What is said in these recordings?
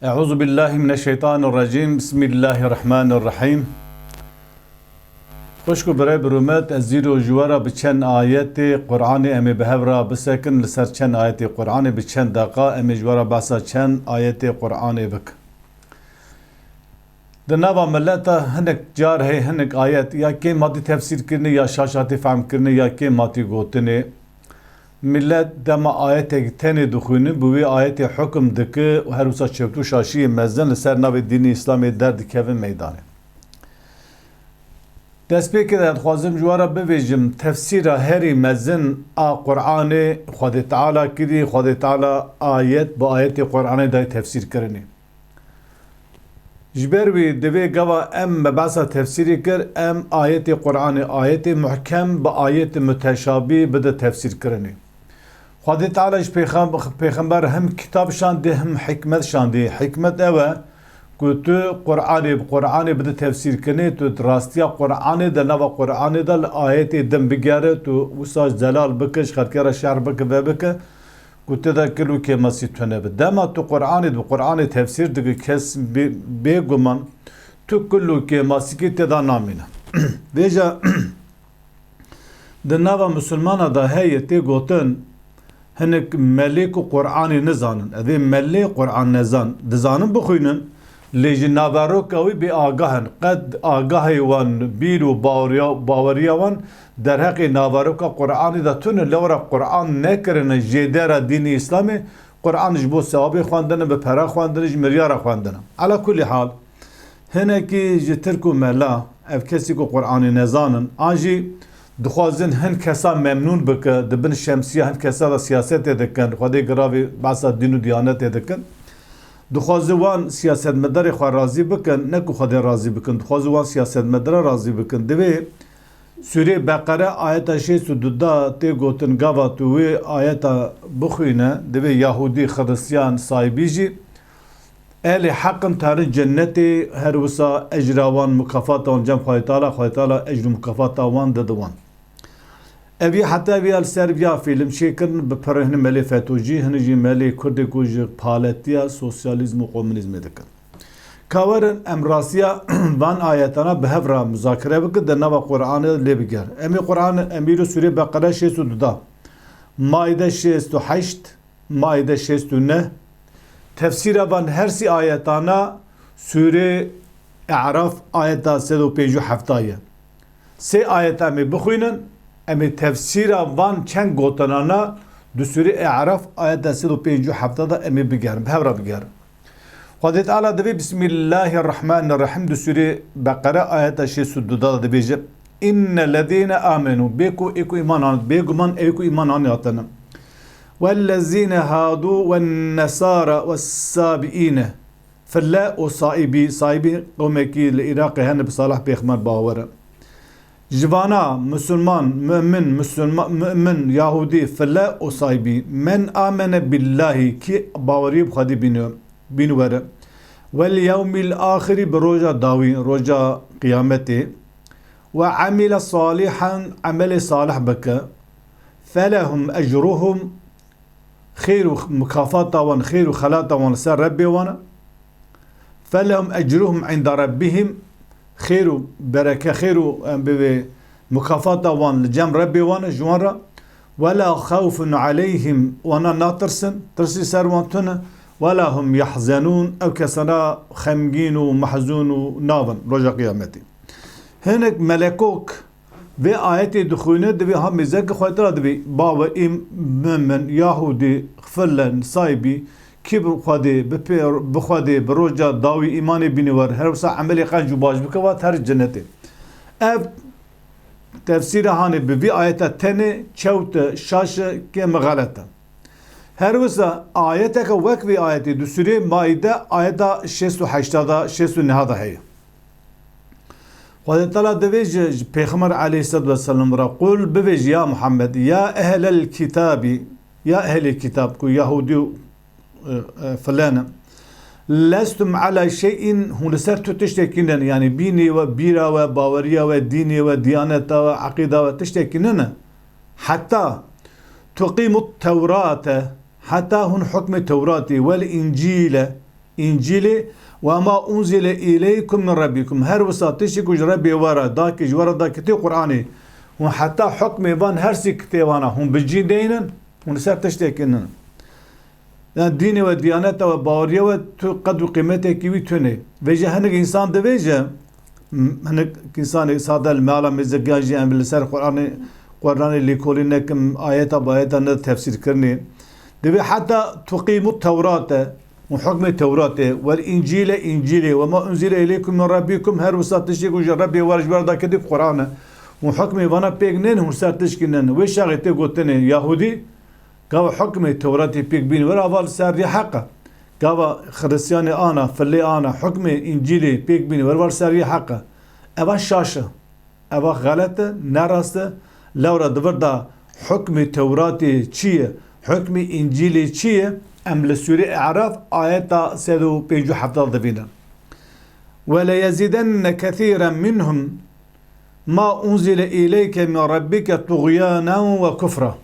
Euzu billahi mineşşeytanirracim. Bismillahirrahmanirrahim. Xoşku bere birumet ez zîro jwara bi çend ayetê Qur'anê em ê bi hev re bisekin li ser çend ayetê Qur'anê bi çend deqa em ê jwara behsa çend ayetê Qur'anê bikin. Di nava milleta hinek car hey hinek ayet ya kê matî tefsîr kirine ya şaşatî fehm kirine ya kê matî gotinê. Millet dema ayetê tenê dixwînin bi wê ayetê hukm dike û her wisa çewtû şaşiyê mezin li ser navê dînê İslamê derdikevin meydanê. Destpêkê de dixwazim ji wara bivêjim tefsîra herî mezin a Qur'anê Xwedê Teala kirî, Xwedê Teala ayet bi ayetê Qur'anê de tefsîr kirinê. Ji ber wî divê gava em me behsa tefsîrê kir em ayetê Qur'anê ayetê muhkem bi ayetê müteşabî bi de tefsîr kirinê. Xwedê Teala ji pêxember hem kitab şandî hem hikmet şandî. Hikmet ew e ku tu Qur'anê bi de tefsîr kinê tu rastiya Qur'anê de nava Qur'anê de li ayetê din bigere tu wisa zelal bike ji xelkê şer bike ve bike ku te de kil û kêmasî tune bi. Dema tu Qur'anê bi Qur'anê tefsîr dike kes bêguman tu kil û kêmasîkê te da namîne. Vêja di nava Müslümana da heye tê gotin hinek melêk û Qur'anê nizanin. Evê melê Qur'an nezan. Dizanin bixwînin lê ji naveroka wî bê agahin. Qed agahê wan bîr û baweriya wan derheqê naveroka Qur'anê de tune lewra Qur'an nekirine jêdera dînê İslamê Qur'an ji bo sewabê xwendine bi pera xwendine ji miryara xwendine. Ala kulî hal hinekî ji Tirk û mela ev kesî ku Qur'anê nezanin an jî dixwazin hin kesa memnûn bike dibin şemsiya hin kesa da siyasetê dikin Xwedê giravê behsa dîn û diyanetê dikin. Dixwazin wan siyasetmedarê xwe razî bikin ne ku Xwedê razî bikin. Dixwazin wan siyasetmedara razî bikin. Divê Sûrê Beqere ayeta 602 tê gotin gava tu wê ayeta bixwîne divê Yahudî, Xristiyan sahibî jî elê heqin tarin cennetê her wisa ecra wan mukafata wan cem Xwedê Teala ecr û mukafata wan dide wan. Evî heta vîya li ser vîya fîlm çêkirin bi pir hin melê FETÖ'cî hin jî melê Kurdê ku ji paletiya sosyalizm û komünîzmê dikin. Kawerin em rastiya van ayetana bi hev re muzakere bikin di nava Qur'anê lê biger. Em ê Qur'an em bîrî Sûrê Beqere 602 Maide 608 Maide 609 tefsîra van her sî ayetana Sûrê E'raf ayeta 157 ye. Sê ayet em ê bixwînin em ê tefsîra van çend gotinana di Sûrê E'raf ayeta 157 da em ê bigerin, bi hev re bigerin. Xwedê Teala divê Bismillahirrahmanirrahim di Sûrê Beqere ayeta 602 da dibêje İnnellezîne âmenû bê ku îman anî bêguman ew ku îman anî hatine wellezîne hâdû wennesâra wessâbiîne fillah û sahibî qewmekî li Iraqê hene bi Salih pêxmer bawerin. Jivana Müslüman, mümin, Yahudî, fillah û sahibî men amene billahi ki bawerî bi Xwedê bînûwere vel yevmil ahirî bi roja dawî roja kıyametê ve amile salihan amelê salih bike felehum ecruhum xêr û mukafata wan xêr û xelata wan li ser Rebbê wan felehum ecruhum inda rabbihim xêr û bereke xêr û bivê mukafata wan li cem Rebbê wan ji wan re ve la xewfun aleyhim wana natirsin tirsî ser wan tune وَلَا هُمْ يَحْزَنُونَ ev kesana xemgîn û mehzûn û navin roja qiyametê. Hinek melekok vê ayetê dixwîne divê ha mêzekê Xwedê Teala divê bawe mümin, Yahudî, fillen, saybî ki bi Xwedê bi roja dawî îmanê bînîwer her wisa emelê qenc û baş bike ve her cennetê. Ev tefsîra hanê bi vî ayeta tenê çewte şaşe kêm xelet e. Her wisa ayeteke wek vê ayetê di Sûrê Maide ayeta 609 da heye. Xwedê Teala divê ji Pêxember aleyhisselatü vesselam re qul bivêj ya Muhammed ya ehlel kitâbî ya ehlê kitâb ku Yahudî û filan lestum ala şeyin hûn li ser tu tiştekî nin yani bînê we bîra we baweriya we dînê we diyaneta we eqîda we tiştekî nine heta tuqîmut tewrate hatta hun hukm Tevratê vel İncil'e إنجيلي وما أنزل إليكم من ربكم هر وساتشي كوج ربي ورا داك جورا داك كتاب قرآني وحتى حكم بان هرسي كتابانا هم بجي دينن ونسار تشتكنن دين وديانة وباورية وقد وقيمته كيوي توني بيجي هنك إنسان ده بيجي هنك إنسان سادة المعلى مزجاجي أم بالسر قرآن اللي كلنا كم آيات بآيات ند تفسير كرني دبي حتى تقيم التوراة وحكم التوراة والإنجيل إنجيلي وما أنزل إليكم من ربكم هر وسط تشيك وجربي ورج بردا كده قرآن وحكم وانا بيجنن وسط تشكنن وشغل تقولتني يهودي قال حكم التوراة بيك بين ولا فال سار حقه قال خريستياني أنا فلي أنا حكم إنجيلي بيك بين ولا فال سار حقه أبا شاشة أبا غلطة نراسته لورا دبردا حكم التوراة شيء حكم إنجيلي شيء أم لسورة أعراف آيات سيدو بيجو حفظ دفينا ولا يزيدن كثيرا منهم ما أنزل إليك من ربك طغيانا وكفرا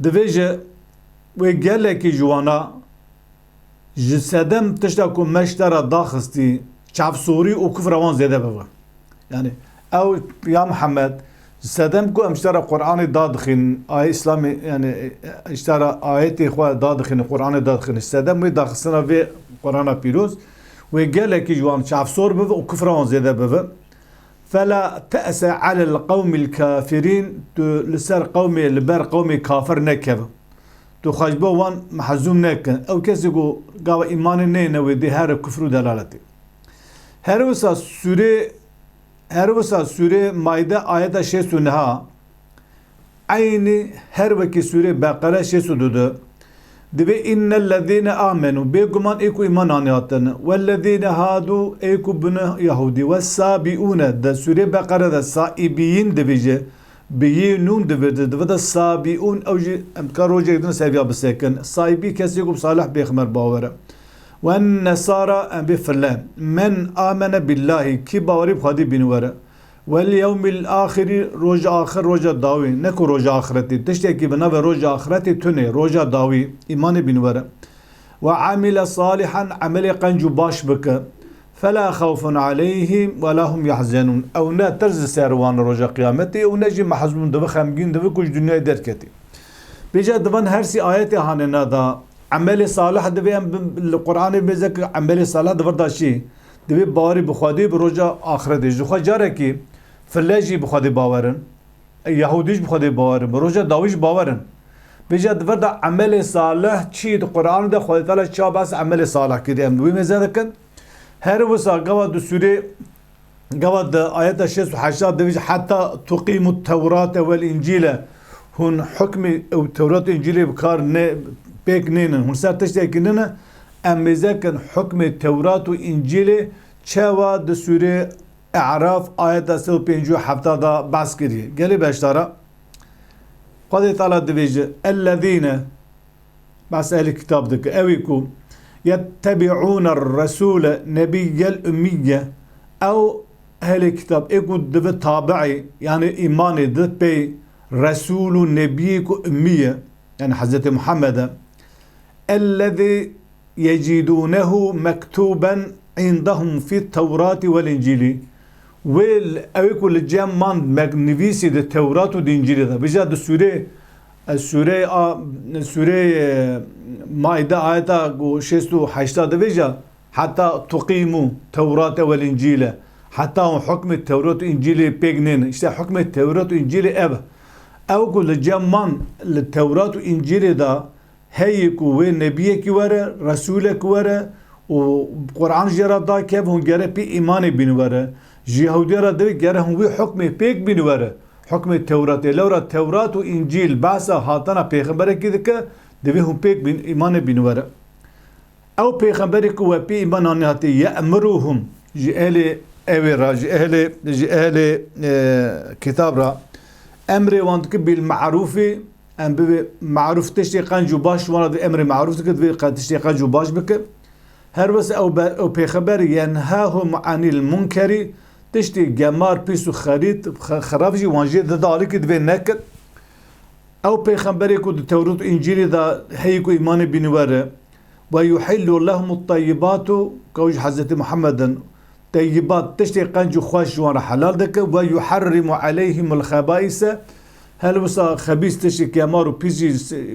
دفيجة وقال لك جوانا جسدم تشتاكو مشترى داخستي شعب سوري وكفر وان زيادة بابا يعني أو يا محمد جسدم كو امشترى قرآن دادخن آية إسلامي يعني اشترى آياتي إخوة دادخن قرآن دادخن جسدم ويداخسنا في قرآن بيروز وقال لك جوان شعب سور بابا وكفر وان زيادة بابا فلا تأسى على القوم الكافرين لسر قومي لبر قومي كافر نكبه تخاجبه وان محزوم نكن او كسيقو قاوة ايمان نينا ودي هار كفر دلالتي هروسا سورة مايدة آيات شيسو نها عيني هر وكي سورة بقرة شيسو دودو دبي إن الذين آمنوا بيقمان إيكو إيمان آنياتن والذين هادوا إيكو بنا يهودي والسابئون دا سورة بقرة دا سائبين دبيجي بينون دبيجي دا السابئون أوجي أمكار روجي دون سابيا بسيكن سائبي كسيكو بصالح بيخمر باورا والنصارى أم بفلان من آمن بالله كي باوري بخادي بنورا واليوم الآخر روجا آخر روجا داوي نكو روجا آخرتي تشتكي بنابه روجا آخرتي توني روجا داوي إيمان بنورا وعمل صالحا عمل قنجو باش بك فلا خوف عليهم ولا هم يحزنون أو نا ترز سيروان روجا قيامتي أو نجي محزون دبا خمجين دبا كوش دنيا دركتي بيجا دبان هرسي آياتي هاننا دا عمل صالح دبي القرآن بيذكر عمل صالح دبر داشي دبي باوري بخادي بروجا آخرتي جو جاركي فلاجي بخادي باورن يهوديش بخادي باورن بروجا داويش باورن بيجا دبر دا عمل صالح شي القرآن ده خدي تعالى شا بس عمل صالح كده ام دوي مزادكن هر وسا قواد سورة قواد آيات 68 دبي حتى تقيم التوراة والإنجيل هن حكم التوراة والإنجيل بكار بيك نينن هن سار تشتكيننا ام مزاكن حكم التوراة والإنجيل شوا د سورة اعراف آيات 157 دا بحث كريه قالي باشتارا قد تعالى دبيجة الذين بس أهل الكتاب دك أويكو يتبعون الرسول نبي الأمية أو أهل الكتاب إيكو دب تابعي يعني إيماني دب بي رسول نبيكو أمية يعني حضرت محمد الذي يجدونه مكتوبا عندهم في التوراة والإنجيل أويكو الجامان نفيسي دي التوراة والإنجيل ده بجد السورة مائدة آياتا شيستو حيشتا دبيجا حتى تقيموا التوراة والإنجيل حتى حكم التوراة والإنجيل بيجنين اشتا حكم التوراة والإنجيل أبا أوكو الجامان التوراة والإنجيل ده هيكو وين نبيك ورا رسولك ورا وقرآن جرى دا كيف هم جرى بي إيمان بنورا يهودي را دوي جرى هم وي حكم بيك بنورا حكم التوراة لورا التوراة وإنجيل باسا هاتنا پیغمبر كده دوي هم بيك بن إيمان بنورا أو پیغمبر كو بي إيمان آنهاتي يأمروهم جئالي أويرا جئالي كتاب را أمر واندك بالمعروف أم بمعروف تشتي قنجو باش وانا دي أمر معروف تشتي قنجو باش بك هر بس او پیغمبر ينهاهم عن المنكر تشتي جمار بيسو خريط خرافجي وانجي داري كدبي نكر او پیغمبر كو التوراة انجيل دا هيكو ايمان بنوره ويحل لهم الطيبات كوج حضرت محمد طيبات تشتي قنج خوش وانا حلال دك ويحرم عليهم الخبائث هل وصا خبيث تشتي كامار وبيجي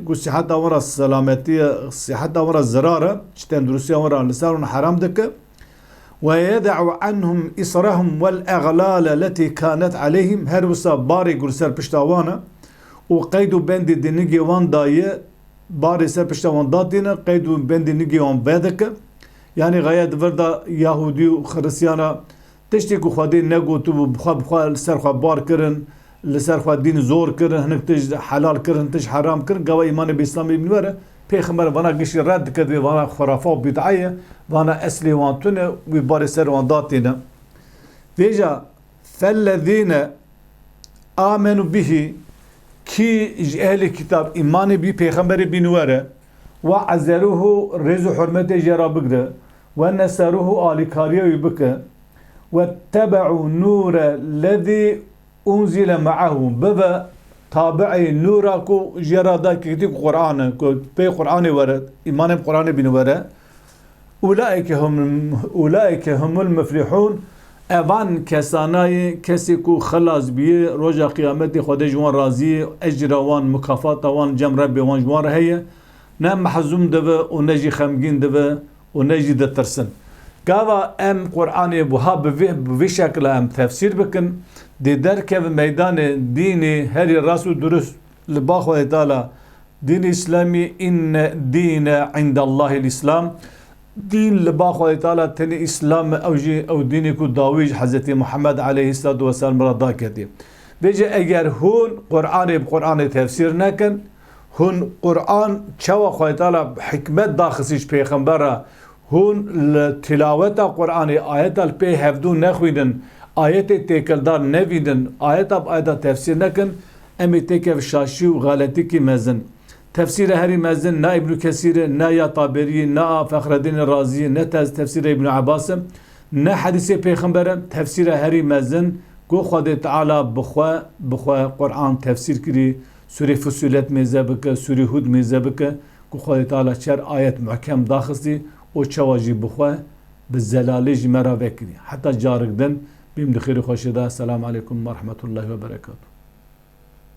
قول صحة ورا السلامتية صحة ورا الزرارة شتان دروسيا ورا لسان حرام دك ويدع عنهم إصرهم والأغلال التي كانت عليهم هل وصا باري قول سر بشتاوانا وقيدوا بند دنيجي وان دايه باري سر بشتاوان داتينا قيدوا بند دنيجي وان بادك يعني غاية فردا يهودي وخرسيانا تشتكو خادي نگو تو بخوا سر خوا بار كرن لسر خوا دين زور كرن هنك تج حلال كرن تج حرام كرن قوا ايمان باسلامي بنوره پیغمبر وانا قشي رد كد وانا خرافه بدعيه وانا اصلي وانتونه وباري سر وان داتينا فيجا فالذين آمنوا به كي اهل كتاب ايمان بي پیغمبر بنوره وعزروه رزو حرمته جرا بقدر ونسروه آلكاريه بك واتبعوا نور الذي أنزل معه بابا تابعي نوركو جرا داك كتب قرآن بي قرآن ورد إيمان بقرآن بنورد أولئك هم المفلحون اوان کسانای کسی کو خلاص بیه روزا قیامت خود جوان راضی اجر وان مکافات وان جمره به وان جوان هي نه محزوم دبه و نجی خمگین دبه و نجی دترسن گاوا ام قرآن بوها به شکل ام تفسیر بکن دی در که میدان دینی هری راس و درست لباخو تعالی دین اسلامی ان دین عند الله الاسلام دين لباخو تعالى تني اسلام او ديني كو داويج حضرت محمد عليه الصلاه والسلام رضا كدي بيجي اگر هون قران بقران تفسير نكن هون قران چوا خو تعالى حكمت داخسيش پیغمبر هون تلاوت قران ايات البي هفدون نخويدن ايات تكلدار نويدن ايات تفسير نكن امي تكف شاشي وغلطي كي مزن تفسير هري مازن نا ابن كثير نا يا طابري نا فخر الدين الرازي نا تفسير ابن عباس نا حديث پیغمبر تفسير هري مازن کو خود تعالى بخوا قرآن تفسير كري سورة فصلت مزبك سورة هود مزبك کو خود تعالى چر آيات محكم داخسي او چواجي بخوا بالزلالج مرا وكري حتى جارك دن بيم دخير خوشدا السلام عليكم ورحمة الله وبركاته